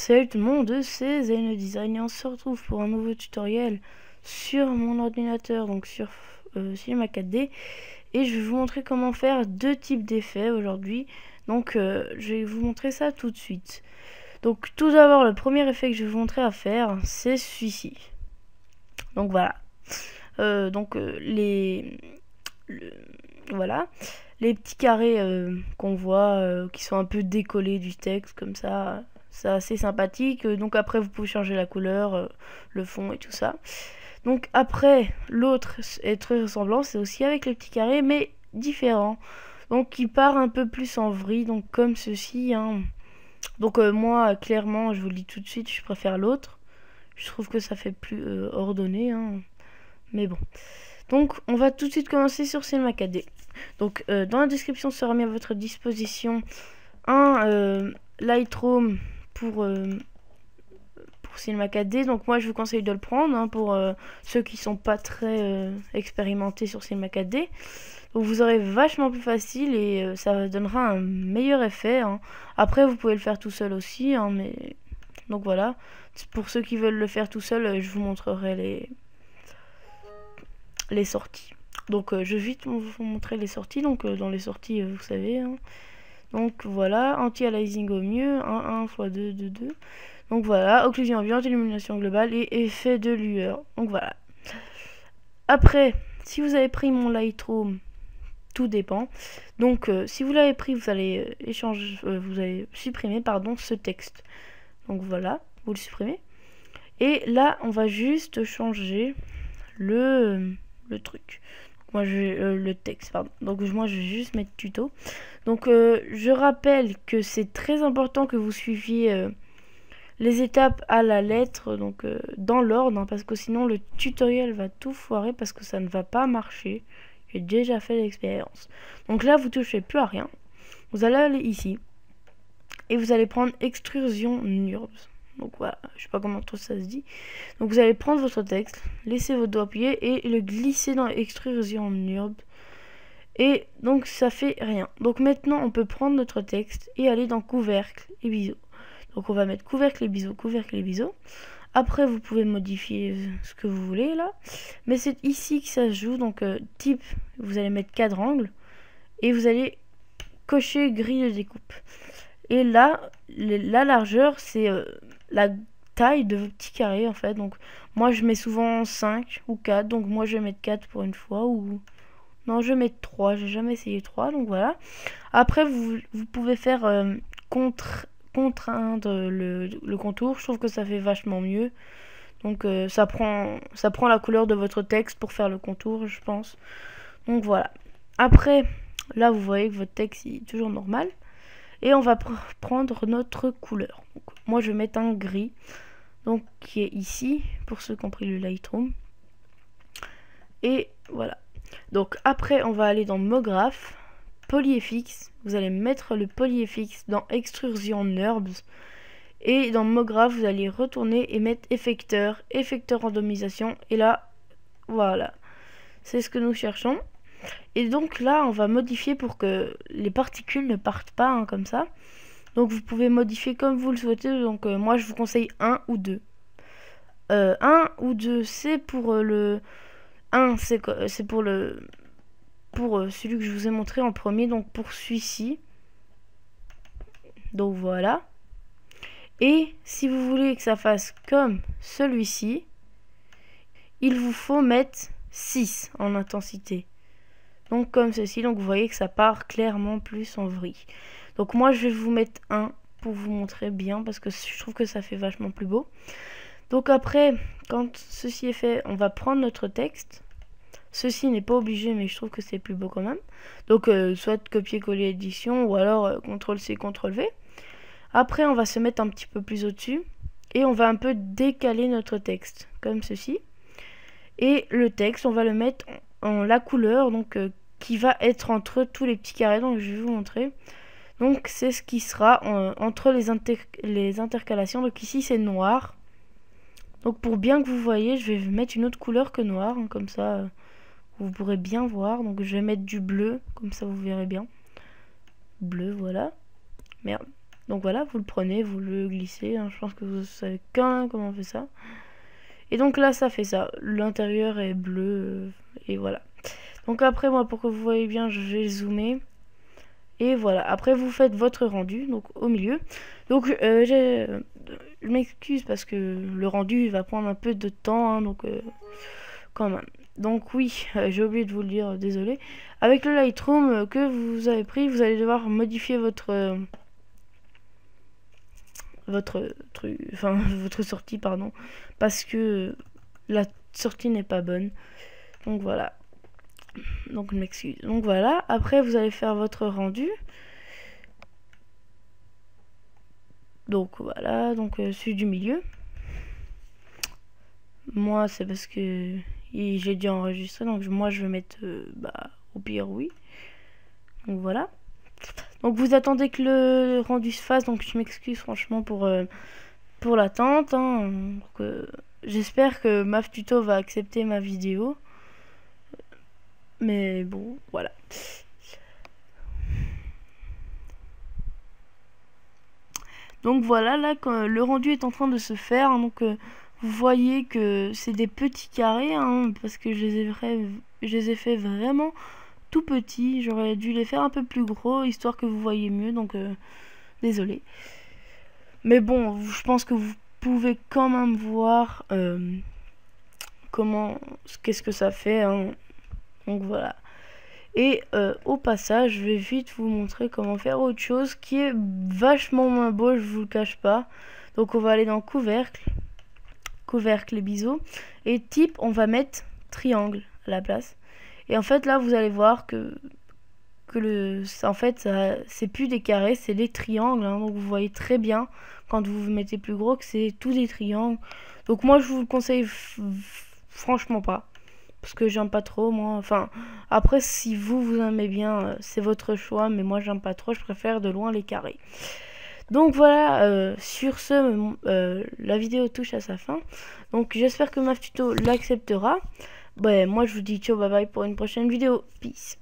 Salut tout le monde, c'est Zaino Design et on se retrouve pour un nouveau tutoriel sur mon ordinateur, donc sur Cinema 4D, et je vais vous montrer comment faire deux types d'effets aujourd'hui. Donc je vais vous montrer ça tout de suite. Donc tout d'abord, le premier effet que je vais vous montrer à faire, c'est celui-ci. Donc voilà. Voilà, les petits carrés qu'on voit qui sont un peu décollés du texte comme ça, c'est assez sympathique. Donc après vous pouvez changer la couleur, le fond et tout ça. Donc après, l'autre est très ressemblant, c'est aussi avec les petits carrés mais différent, donc qui part un peu plus en vrille, donc comme ceci hein. Donc moi clairement, je vous le dis tout de suite, je préfère l'autre. Je trouve que ça fait plus ordonné hein. Mais bon. Donc on va tout de suite commencer sur Cinema 4D. Donc dans la description sera mis à votre disposition un Lightroom pour Cinema 4D. Donc moi je vous conseille de le prendre hein, pour ceux qui sont pas très expérimentés sur Cinema 4D. Donc vous aurez vachement plus facile et ça donnera un meilleur effet hein. Après vous pouvez le faire tout seul aussi hein, mais donc voilà. Pour ceux qui veulent le faire tout seul, je vous montrerai les sorties. Donc je vais vite vous montrer les sorties. Donc dans les sorties vous savez hein. Donc voilà, anti-aliasing au mieux, 1 x 2 2 2. Donc voilà, occlusion ambiante, illumination globale et effet de lueur. Donc voilà. Après, si vous avez pris mon Lightroom, tout dépend. Donc si vous l'avez pris, vous allez vous allez supprimer pardon ce texte. Donc voilà, vous le supprimez. Et là, on va juste changer le truc. Moi je le texte pardon. Donc moi je vais juste mettre tuto. Donc je rappelle que c'est très important que vous suiviez les étapes à la lettre, donc dans l'ordre hein, parce que sinon le tutoriel va tout foirer, parce que ça ne va pas marcher. J'ai déjà fait l'expérience. Donc là vous touchez plus à rien. Vous allez aller ici et vous allez prendre extrusion NURBS. Donc voilà, je sais pas comment trop ça se dit. Donc vous allez prendre votre texte, laisser votre doigt appuyé et le glisser dans extrusion NURBS. Et donc ça fait rien. Donc maintenant on peut prendre notre texte et aller dans couvercle et biseau. Donc on va mettre couvercle et biseau, couvercle et biseau. Après vous pouvez modifier ce que vous voulez là. Mais c'est ici que ça se joue. Donc type, vous allez mettre quadrangle et vous allez cocher grille de découpe. Et là, la largeur c'est la taille de vos petits carrés en fait. Donc moi je mets souvent 5 ou 4. Donc moi je vais mettre 4 pour une fois ou... Non, je vais mettre 3, j'ai jamais essayé 3, donc voilà. Après, vous pouvez faire contraindre le contour. Je trouve que ça fait vachement mieux. Donc ça prend la couleur de votre texte pour faire le contour, je pense. Donc voilà. Après, là, vous voyez que votre texte est toujours normal. Et on va prendre notre couleur. Donc, moi, je vais mettre un gris, donc qui est ici, pour ceux qui ont pris le Lightroom. Et voilà. Donc après on va aller dans MoGraph, PolyFX, vous allez mettre le PolyFX dans extrusion NURBS et dans MoGraph vous allez retourner et mettre effecteur randomisation et là voilà, c'est ce que nous cherchons. Et donc là on va modifier pour que les particules ne partent pas hein, comme ça. Donc vous pouvez modifier comme vous le souhaitez. Donc moi je vous conseille 1 ou 2. 1 ou 2 c'est pour le 1 c'est pour celui que je vous ai montré en premier, donc pour celui-ci. Donc voilà. Et si vous voulez que ça fasse comme celui-ci, il vous faut mettre 6 en intensité. Donc comme ceci, donc vous voyez que ça part clairement plus en vrille. Donc moi je vais vous mettre 1 pour vous montrer bien, parce que je trouve que ça fait vachement plus beau. Donc après, quand ceci est fait, on va prendre notre texte. Ceci n'est pas obligé, mais je trouve que c'est plus beau quand même. Donc soit copier-coller édition, ou alors CTRL-C, CTRL-V. Après, on va se mettre un petit peu plus au-dessus. Et on va un peu décaler notre texte, comme ceci. Et le texte, on va le mettre en la couleur, donc qui va être entre tous les petits carrés. Donc je vais vous montrer. Donc c'est ce qui sera entre les intercalations. Donc ici c'est noir. Donc pour bien que vous voyez, je vais mettre une autre couleur que noir, hein, comme ça vous pourrez bien voir. Donc je vais mettre du bleu, comme ça vous verrez bien. Bleu, voilà. Merde. Donc voilà, vous le prenez, vous le glissez, hein, je pense que vous savez quand même comment on fait ça. Et donc là, ça fait ça. L'intérieur est bleu, et voilà. Donc après, moi, pour que vous voyez bien, je vais zoomer. Et voilà, après vous faites votre rendu, donc au milieu. Donc je m'excuse parce que le rendu va prendre un peu de temps, hein, donc quand même. Donc oui, j'ai oublié de vous le dire, désolé. Avec le Lightroom que vous avez pris, vous allez devoir modifier votre truc, enfin votre sortie, pardon, parce que la sortie n'est pas bonne. Donc voilà. Donc je m'excuse. Donc voilà, après vous allez faire votre rendu. Donc voilà, donc celui du milieu. Moi c'est parce que j'ai dû enregistrer, donc moi je vais mettre au pire oui. Donc voilà. Donc vous attendez que le rendu se fasse, donc je m'excuse franchement pour l'attente. Hein. J'espère que MAF Tuto va accepter ma vidéo. Mais bon, voilà. Donc voilà, là quand le rendu est en train de se faire, hein, donc vous voyez que c'est des petits carrés, hein, parce que je les ai fait vraiment tout petits. J'aurais dû les faire un peu plus gros, histoire que vous voyez mieux, donc désolé. Mais bon, je pense que vous pouvez quand même voir qu'est-ce que ça fait, hein. Donc voilà. Et au passage, je vais vite vous montrer comment faire autre chose qui est vachement moins beau, je vous le cache pas. Donc on va aller dans couvercle, couvercle et biseau. Et type, on va mettre triangle à la place. Et en fait là, vous allez voir que en fait, c'est plus des carrés, c'est des triangles. Hein. Donc vous voyez très bien quand vous vous mettez plus gros que c'est tous des triangles. Donc moi, je vous le conseille franchement pas. Parce que j'aime pas trop, moi. Enfin, après, si vous aimez bien, c'est votre choix. Mais moi, j'aime pas trop. Je préfère de loin les carrés. Donc voilà, sur ce, la vidéo touche à sa fin. Donc j'espère que MAF Tuto l'acceptera. Ouais, moi, je vous dis ciao, bye bye pour une prochaine vidéo. Peace.